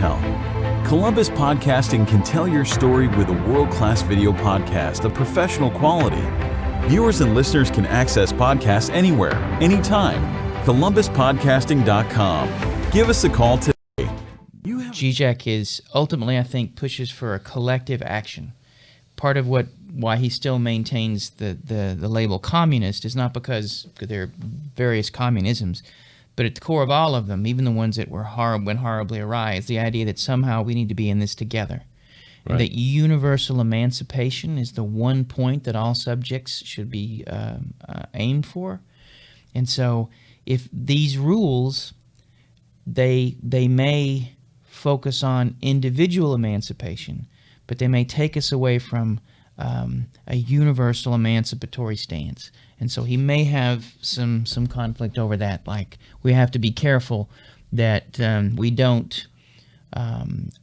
tell. Columbus Podcasting can tell your story with a world-class video podcast of professional quality. Viewers and listeners can access podcasts anywhere, anytime. ColumbusPodcasting.com. Give us a call today. Zizek is ultimately, I think, pushes for a collective action. Part of why he still maintains the label communist is not because there are various communisms, but at the core of all of them, even the ones that went horribly awry, is the idea that somehow we need to be in this together. Right. And that universal emancipation is the one point that all subjects should be aimed for. And so if these rules, they may focus on individual emancipation, but they may take us away from a universal emancipatory stance. And so he may have some conflict over that. Like, we have to be careful that we don't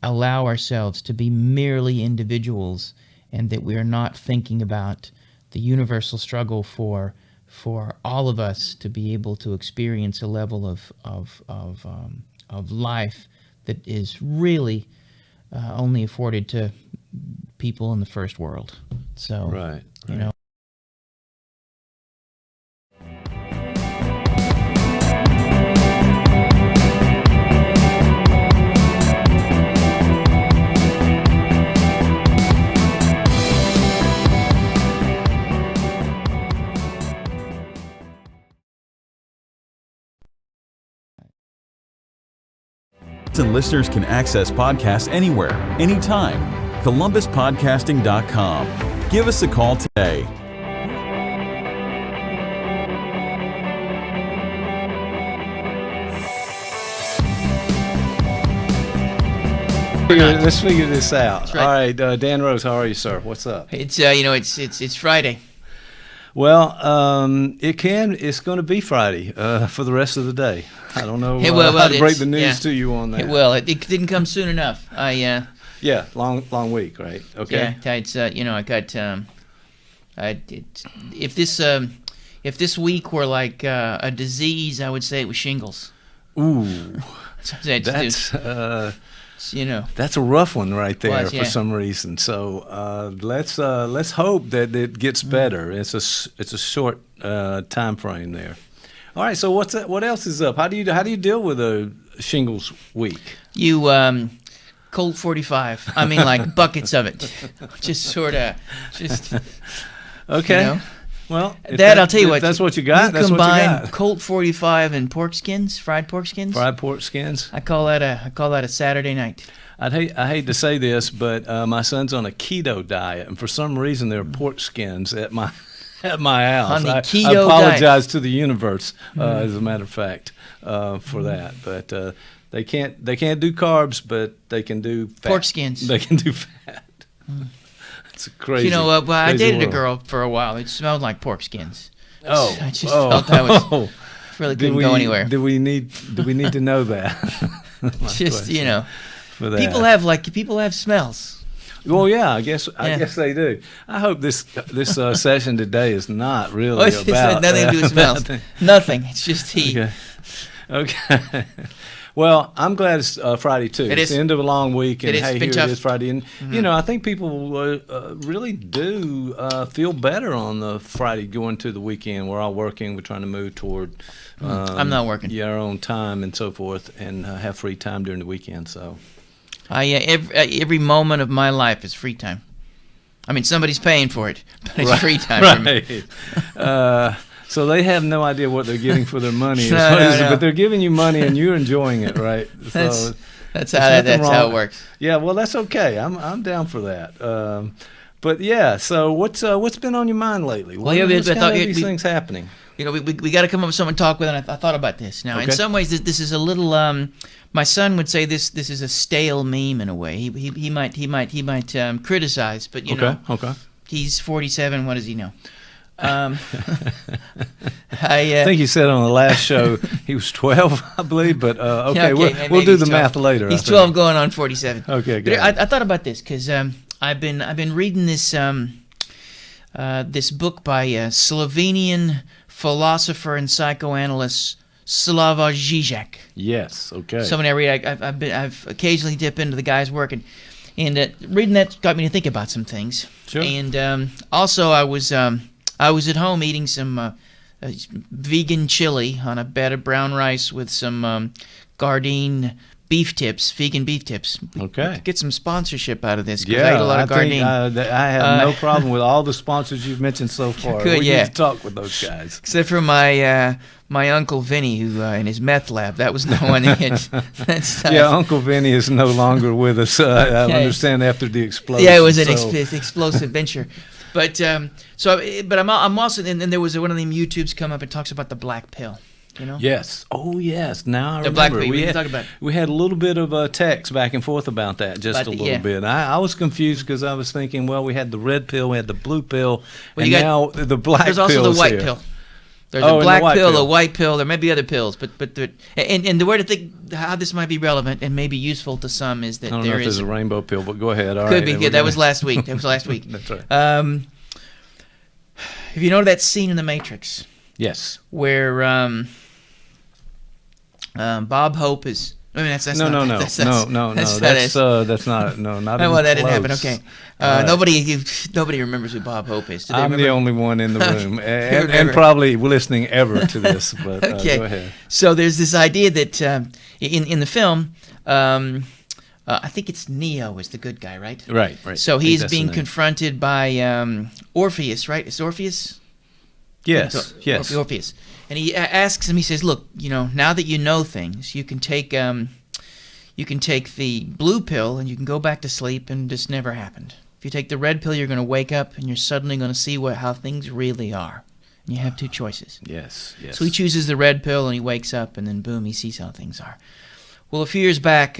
allow ourselves to be merely individuals, and that we are not thinking about the universal struggle for all of us to be able to experience a level of life that is really only afforded to people in the first world. So, right. You know. And listeners can access podcasts anywhere, anytime. ColumbusPodcasting.com. Give us a call today. Let's figure this out. Right. All right, Dan Rose, how are you, sir? What's up? It's it's Friday. Well, it's going to be Friday for the rest of the day. I don't know how to break the news to you on that. It didn't come soon enough. Yeah, long week, right? Okay. Yeah, it's I got if this week were like a disease, I would say it was shingles. Ooh, that's that's a rough one right there for some reason. So let's hope that it gets better. It's a short time frame there. All right. So what else is up? How do you deal with a shingles week? You Colt 45. I mean, like buckets of it. Just okay. You know? Well, I'll tell you what. That's what you got. That's what you combine got. Colt 45 and pork skins, fried pork skins. Fried pork skins. I call that a Saturday night. I hate to say this, but my son's on a keto diet, and for some reason there are pork skins at my house. On the I keto apologize to the universe, as a matter of fact, for that. But they can't do carbs, but they can do fat. Pork skins. They can do fat. It's crazy. You know, I dated world. a girl for a while. It smelled like pork skins. Oh, I just felt that was really couldn't go anywhere. Do we need to know that? Just question. For that. People have smells. Well, yeah, I guess they do. I hope this session today is not really about nothing to do with smells. Nothing. It's just heat. Okay. Well, I'm glad it's Friday too. It's the end of a long week, and here it is Friday. And I think people really do feel better on the Friday going to the weekend. We're all working. We're trying to move toward. I'm not working. Our own time and so forth, and have free time during the weekend. So, every moment of my life is free time. I mean, somebody's paying for it, but it's free time for me. So they have no idea what they're getting for their money, No. but they're giving you money and you're enjoying it, right? So that's how it works. Yeah, well, that's okay. I'm down for that. But yeah, so what's been on your mind lately? What's these things happening? We got to come up with someone to talk with, and I thought about this. Now, in some ways, this is a little. My son would say this is a stale meme in a way. He might criticize, but Okay. He's 47. What does he know? I think you said on the last show he was 12, I believe, but we'll do the math later. He's 12 going on 47. Okay, good. I thought about this because I've been reading this this book by Slovenian philosopher and psychoanalyst Slavoj Žižek. Yes. Okay. So when I read, I've occasionally dip into the guy's work, and reading that got me to think about some things. Sure. And also, I was at home eating some vegan chili on a bed of brown rice with some Gardein beef tips, vegan beef tips. Okay. We could get some sponsorship out of this, because I ate a lot of Gardein. I have no problem with all the sponsors you've mentioned so far. Good, we need to talk with those guys. Except for my Uncle Vinny, who in his meth lab, that was no one. Yeah, Uncle Vinny is no longer with us. I understand after the explosion. Yeah, it was an explosive venture. But I'm also, and then there was one of them YouTubes come up and talks about the black pill. You know? Yes. Oh, yes. Now I the remember. Black we talk about. We had a little bit of text back and forth about that, just a little bit. I was confused because I was thinking, well, we had the red pill, we had the blue pill, and now the black pill. There's also the white pill. There's a black pill, a white pill. There may be other pills, but and the way to think how this might be relevant and maybe useful to some is that I don't know if there's a rainbow pill, but go ahead. All could right, be. That was last week. That's right. If you know that scene in The Matrix, yes, where Bob Hope is. I mean, that's no. Not well, that didn't happen. Okay, nobody remembers who Bob Hope is. I'm the only one in the room, and probably listening ever to this. But okay. Go ahead. So there's this idea that in the film, I think it's Neo is the good guy, right? Right. So he's being confronted by Orpheus, right? Is Orpheus? Yes. Orpheus. And he asks him, he says, look, now that you know things, you can take the blue pill and you can go back to sleep and this never happened. If you take the red pill, you're going to wake up and you're suddenly going to see how things really are. And you have two choices. Yes. So he chooses the red pill and he wakes up and then boom, he sees how things are. Well, a few years back,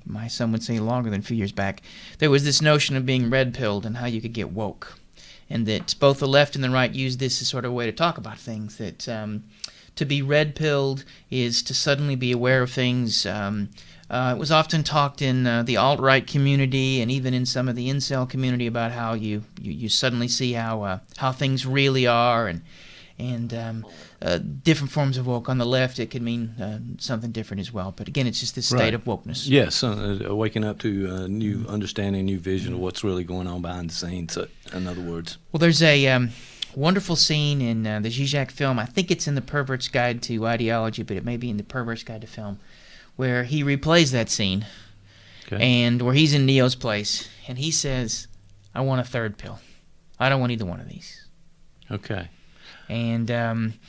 my son would say longer than a few years back, there was this notion of being red-pilled and how you could get woke. And that both the left and the right use this as sort of a way to talk about things, that to be red-pilled is to suddenly be aware of things. It was often talked in the alt-right community and even in some of the incel community about how you suddenly see how things really are, and different forms of woke. On the left, it could mean something different as well. But again, it's just this state of wokeness. Yes, waking up to new understanding, new vision of what's really going on behind the scenes, in other words. Well, there's a wonderful scene in the Zizek film. I think it's in The Pervert's Guide to Ideology, but it may be in The Pervert's Guide to Film, where he replays that scene, and where he's in Neo's place, and he says, I want a third pill. I don't want either one of these. Okay. And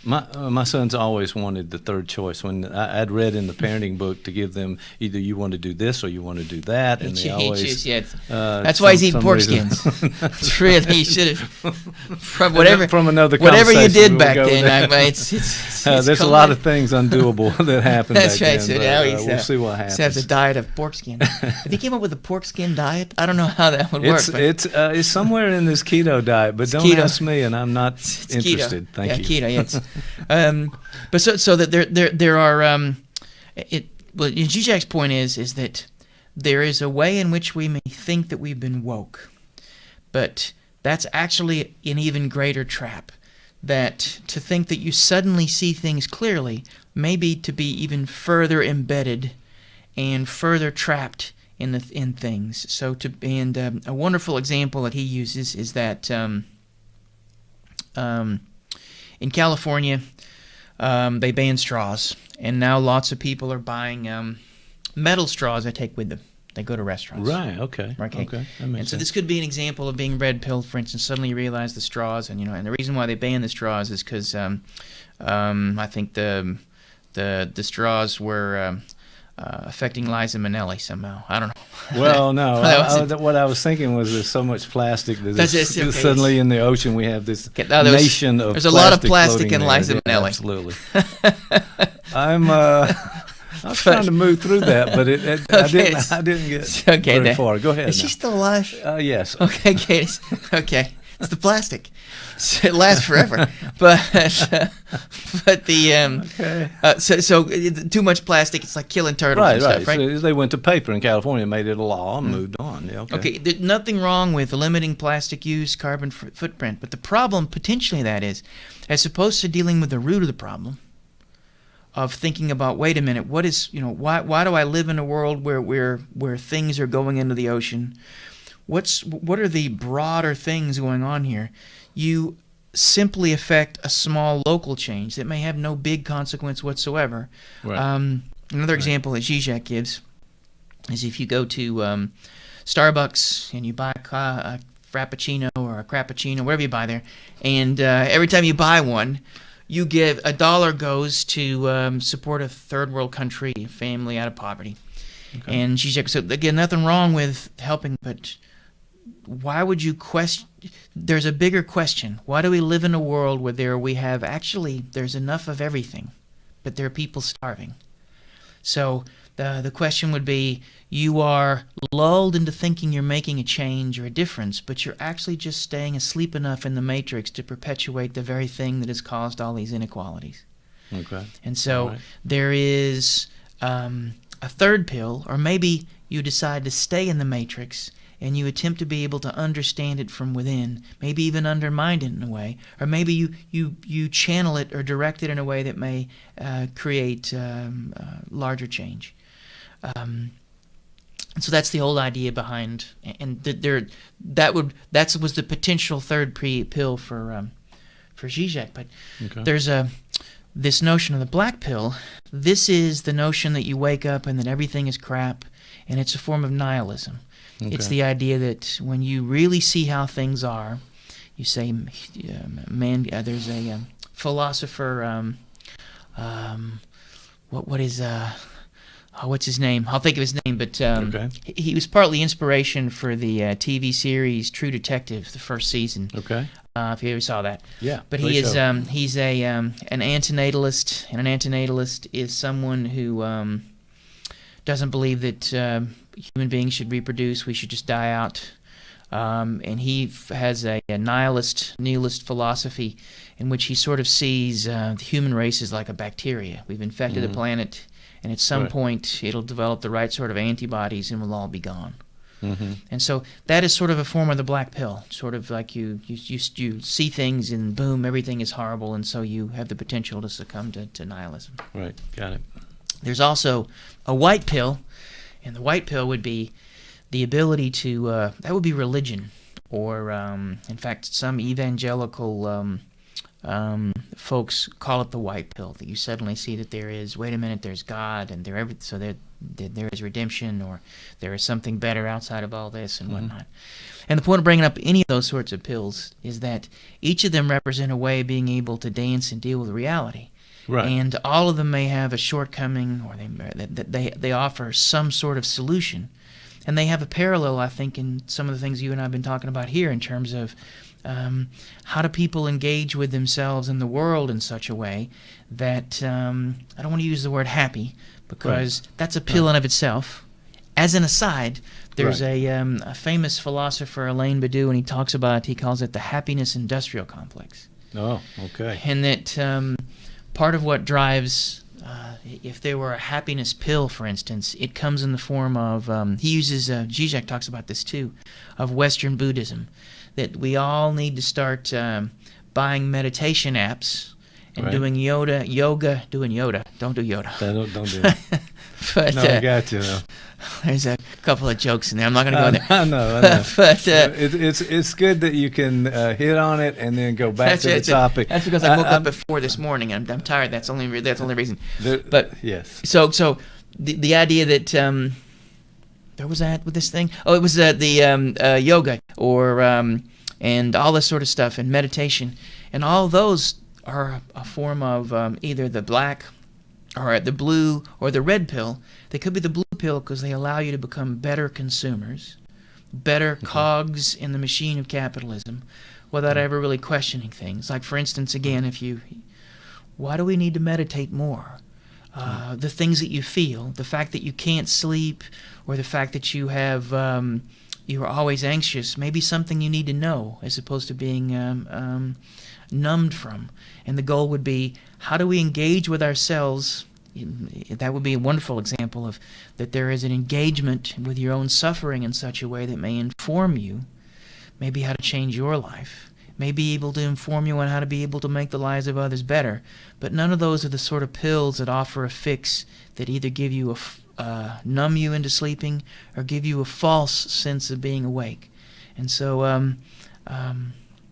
my sons always wanted the third choice. When I'd read in the parenting book to give them either you want to do this or you want to do that, and they always that's why he's eating pork skins. It's really, he should have from another whatever you did back then. It's there's a lot of things undoable that happened. That's back right. Then, so now we'll see what happens. He has a diet of pork skin. If he came up with a pork skin diet, I don't know how that would work. It's somewhere in this keto diet, but don't ask me, and I'm not interested. Keto. Thank you. Keto. Yeah, but so that there are well, Zizek's point is that there is a way in which we may think that we've been woke, but that's actually an even greater trap. That to think that you suddenly see things clearly may be to be even further embedded and further trapped in things. So a wonderful example that he uses is that in California, they banned straws, and now lots of people are buying metal straws they take with them. They go to restaurants. Right. Okay. That makes sense. So this could be an example of being red-pilled. For instance, suddenly you realize the straws, and the reason why they banned the straws is because I think the straws were affecting Liza Minnelli somehow. I don't know. Well, no. What I was thinking was there's so much plastic that suddenly in the ocean we have this nation of plastic. There's a lot of plastic in Liza Minnelli. Absolutely. I was trying to move through that, but I didn't get very far. Go ahead. Is she still alive? Yes. Okay, Katie. Okay. It's the plastic. It lasts forever, but so too much plastic, it's like killing turtles and stuff, right? So they went to paper in California, made it a law, and moved on. Yeah, okay. There's nothing wrong with limiting plastic use, carbon footprint, but the problem potentially that is, as opposed to dealing with the root of the problem, of thinking about, wait a minute, what is, why do I live in a world where things are going into the ocean? What are the broader things going on here? You simply affect a small local change that may have no big consequence whatsoever. Right. Another example that Zizek gives is if you go to Starbucks and you buy a Frappuccino or a Crappuccino, whatever you buy there, and every time you buy one, you give $1 goes to support a third world country, family out of poverty. Okay. And Zizek, so again, nothing wrong with helping, but why would you question? There's a bigger question. Why do we live in a world where there's enough of everything, but there are people starving? So the question would be, you are lulled into thinking you're making a change or a difference, but you're actually just staying asleep enough in the matrix to perpetuate the very thing that has caused all these inequalities. Okay. And so there is a third pill, or maybe you decide to stay in the matrix and you attempt to be able to understand it from within, maybe even undermine it in a way, or maybe you channel it or direct it in a way that may create larger change. And so that's the old idea behind, and that was the potential third pill for Zizek. But there's this notion of the black pill. This is the notion that you wake up and that everything is crap, and it's a form of nihilism. Okay. It's the idea that when you really see how things are, you say, there's a philosopher, what's his name? I'll think of his name, but he was partly inspiration for the TV series True Detective, the first season. Okay. If you ever saw that. Yeah. But he's an antinatalist, and an antinatalist is someone who doesn't believe that human beings should reproduce. We should just die out. And he has a nihilist philosophy in which he sort of sees the human race as like a bacteria. We've infected the planet, and at some point it'll develop the right sort of antibodies and we'll all be gone. Mm-hmm. And so that is sort of a form of the black pill, sort of like you see things and boom, everything is horrible, and so you have the potential to succumb to nihilism. Right, got it. There's also a white pill, and the white pill would be the ability to, that would be religion, or in fact some evangelical folks call it the white pill, that you suddenly see that there's God, and there is redemption, or there is something better outside of all this and whatnot. And the point of bringing up any of those sorts of pills is that each of them represent a way of being able to dance and deal with reality. Right. And all of them may have a shortcoming, or they offer some sort of solution. And they have a parallel, I think, in some of the things you and I have been talking about here in terms of how do people engage with themselves and the world in such a way that, I don't want to use the word happy, because that's a pill in of itself. As an aside, there's a famous philosopher, Alain Badiou, and he calls it the happiness industrial complex. Oh, okay. And that part of what drives, if there were a happiness pill, for instance, it comes in the form of, Zizek talks about this too, of Western Buddhism, that we all need to start buying meditation apps and doing yoga. Don't do yoga. Don't do it. But, no, I got you. No. There's a couple of jokes in there. I'm not going to go there. I know. But it's good that you can hit on it and then go back to the topic. That's because I woke up at 4 this morning. I'm tired. That's the only reason. But yes. So the idea that where was that with this thing? Oh, it was the yoga or and all this sort of stuff and meditation, and all those are a form of either the black or the blue or the red pill. They could be the blue pill because they allow you to become better consumers, better cogs in the machine of capitalism, without ever really questioning things. Like, for instance, again, why do we need to meditate more? The things that you feel, the fact that you can't sleep, or the fact that you have you're always anxious, maybe something you need to know as opposed to being numbed from. And the goal would be, how do we engage with ourselves? That would be a wonderful example of that there is an engagement with your own suffering in such a way that may inform you maybe how to change your life, may be able to inform you on how to be able to make the lives of others better. But none of those are the sort of pills that offer a fix that either give you numb you into sleeping or give you a false sense of being awake. And so,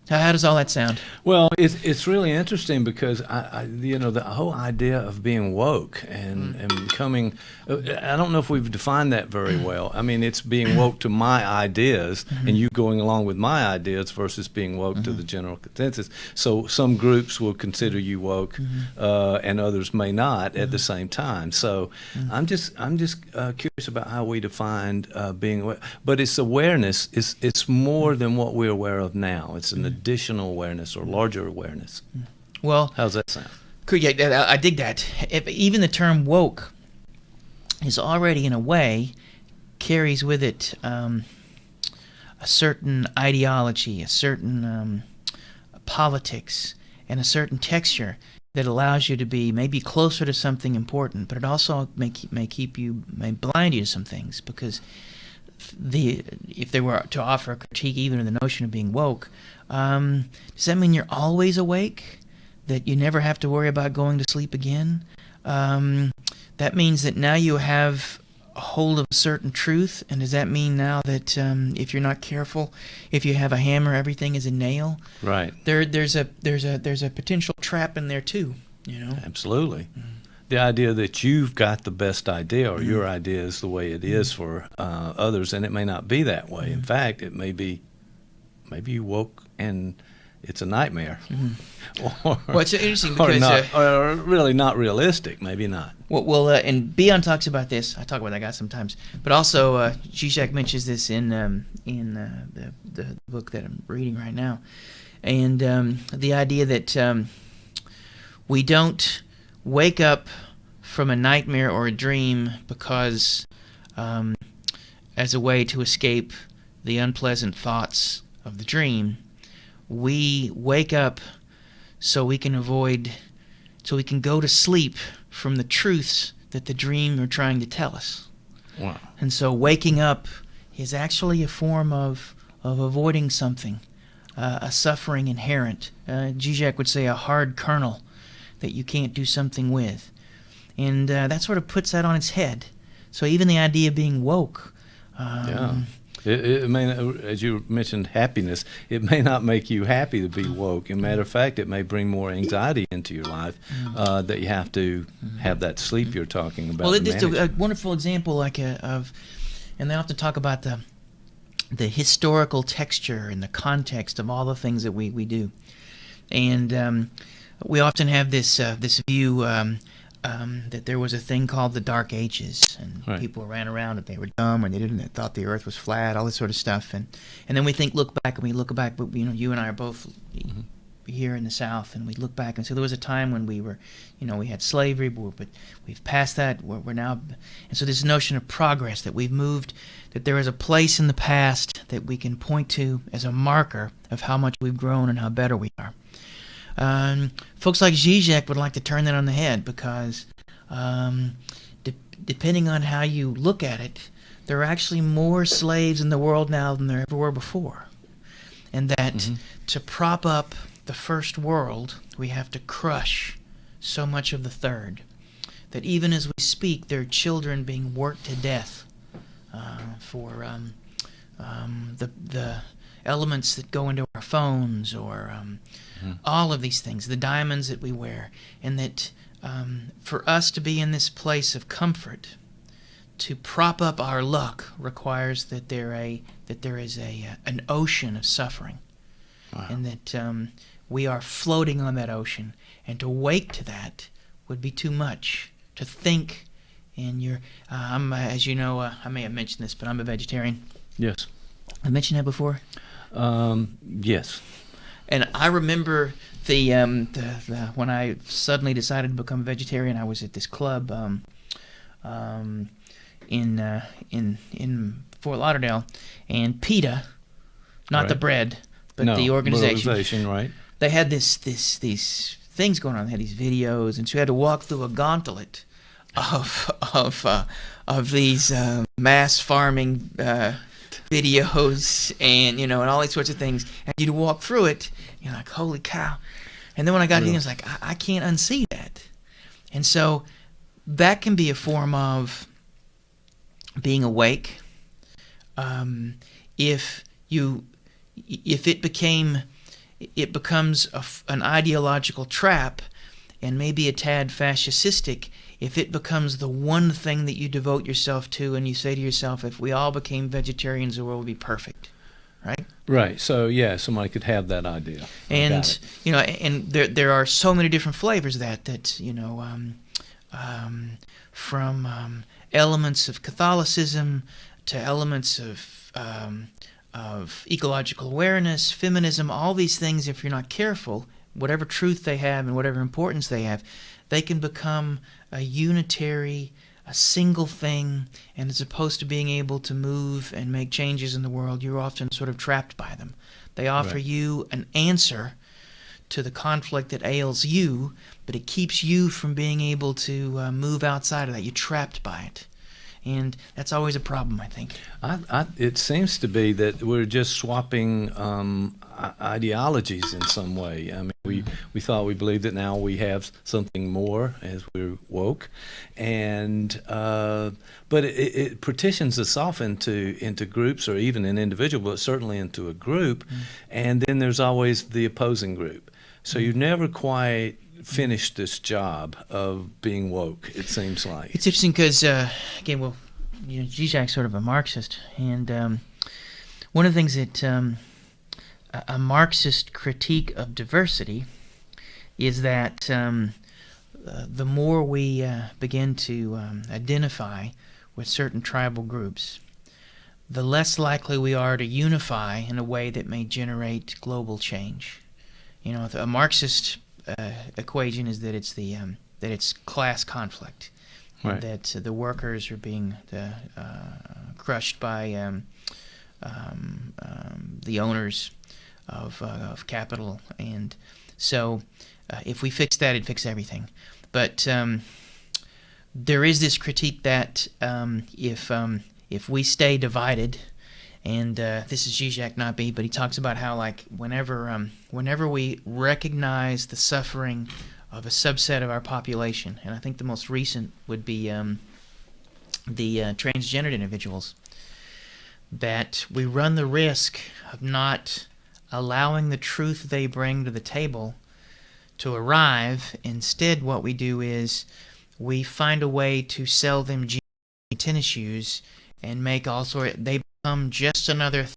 how does all that sound? Well, it's really interesting because the whole idea of being woke and becoming, I don't know if we've defined that very well. I mean, it's being woke to my ideas and you going along with my ideas versus being woke to the general consensus. So some groups will consider you woke and others may not at the same time. So I'm just curious about how we defined being aware. But it's awareness. It's more than what we're aware of now. It's an additional awareness or larger awareness. Well, how's that sound? Yeah, I dig that. Even the term woke is already, in a way, carries with it a certain ideology, a certain politics, and a certain texture that allows you to be maybe closer to something important, but it also may blind you to some things, because if they were to offer a critique even of the notion of being woke, does that mean you're always awake? That you never have to worry about going to sleep again? That means that now you have a hold of a certain truth, and does that mean now that if you're not careful, if you have a hammer, everything is a nail? Right. There's a potential trap in there too. Absolutely. The idea that you've got the best idea or your idea is the way it is for others, and it may not be that way. In fact, it may be maybe you woke and it's a nightmare. Or, well, it's interesting because or really not realistic. Maybe not. Well, and Bion talks about this. I talk about that guy sometimes, but also Zizek mentions this in the book that I'm reading right now, and the idea that we don't wake up from a nightmare or a dream because as a way to escape the unpleasant thoughts of the dream. We wake up so we can go to sleep from the truths that the dream are trying to tell us. Wow. And so waking up is actually a form of avoiding something, a suffering inherent. Zizek would say a hard kernel that you can't do something with. And that sort of puts that on its head. So even the idea of being woke... It may, as you mentioned, happiness. It may not make you happy to be woke. As a matter of fact, it may bring more anxiety into your life that you have to have that sleep you're talking about. Well, it's a wonderful example, and they often talk about the historical texture and the context of all the things that we do, and we often have this view. That there was a thing called the Dark Ages, and people ran around that they were dumb or they thought the Earth was flat, all this sort of stuff, and then we look back, but you and I are both here in the South, and we look back and say there was a time when we were, we had slavery, but we've passed that. We're now, and so this notion of progress, that we've moved, that there is a place in the past that we can point to as a marker of how much we've grown and how better we are. Folks like Zizek would like to turn that on the head because depending on how you look at it, there are actually more slaves in the world now than there ever were before. And that to prop up the first world, we have to crush so much of the third. That even as we speak, there are children being worked to death for the elements that go into our phones or all of these things, the diamonds that we wear, and that for us to be in this place of comfort, to prop up our luck requires that there is an ocean of suffering, and that we are floating on that ocean, and to wake to that would be too much. To think, and as you know, I may have mentioned this, but I'm a vegetarian. Yes. I mentioned that before. Yes. And I remember the when I suddenly decided to become a vegetarian, I was at this club in Fort Lauderdale, and PETA, not the bread, but the organization, right? They had these things going on. They had these videos, and so you had to walk through a gauntlet of these mass farming videos and and all these sorts of things, and you'd walk through it, you're like, holy cow. And then when I got here, I was like, I can't unsee that. And so that can be a form of being awake. If it becomes an ideological trap, and maybe a tad fascistic, if it becomes the one thing that you devote yourself to, and you say to yourself, if we all became vegetarians, the world would be perfect, right? Right. So yeah, somebody could have that idea. And and there are so many different flavors of that from elements of Catholicism to elements of ecological awareness, feminism, all these things, if you're not careful, whatever truth they have and whatever importance they have, they can become a unitary, a single thing, and as opposed to being able to move and make changes in the world, you're often sort of trapped by them. They offer you an answer to the conflict that ails you, but it keeps you from being able to move outside of that. You're trapped by it. And that's always a problem, I think. It seems to be that we're just swapping ideologies in some way. I mean, we thought we believed that now we have something more as we're woke, and but it partitions us off into groups or even an individual, but certainly into a group, and then there's always the opposing group. So you never quite finish this job of being woke, it seems like. It's interesting because, again, Zizek's sort of a Marxist, and one of the things that a Marxist critique of diversity is that the more we begin to identify with certain tribal groups, the less likely we are to unify in a way that may generate global change. A Marxist equation is that it's class conflict, right. That the workers are being crushed by the owners of capital, and so if we fix that, it'd fix everything. But there is this critique that if we stay divided. And this is Zizek, not me, but he talks about how, like, whenever we recognize the suffering of a subset of our population, and I think the most recent would be the transgendered individuals, that we run the risk of not allowing the truth they bring to the table to arrive. Instead, what we do is we find a way to sell them tennis shoes and make all sorts. They become just another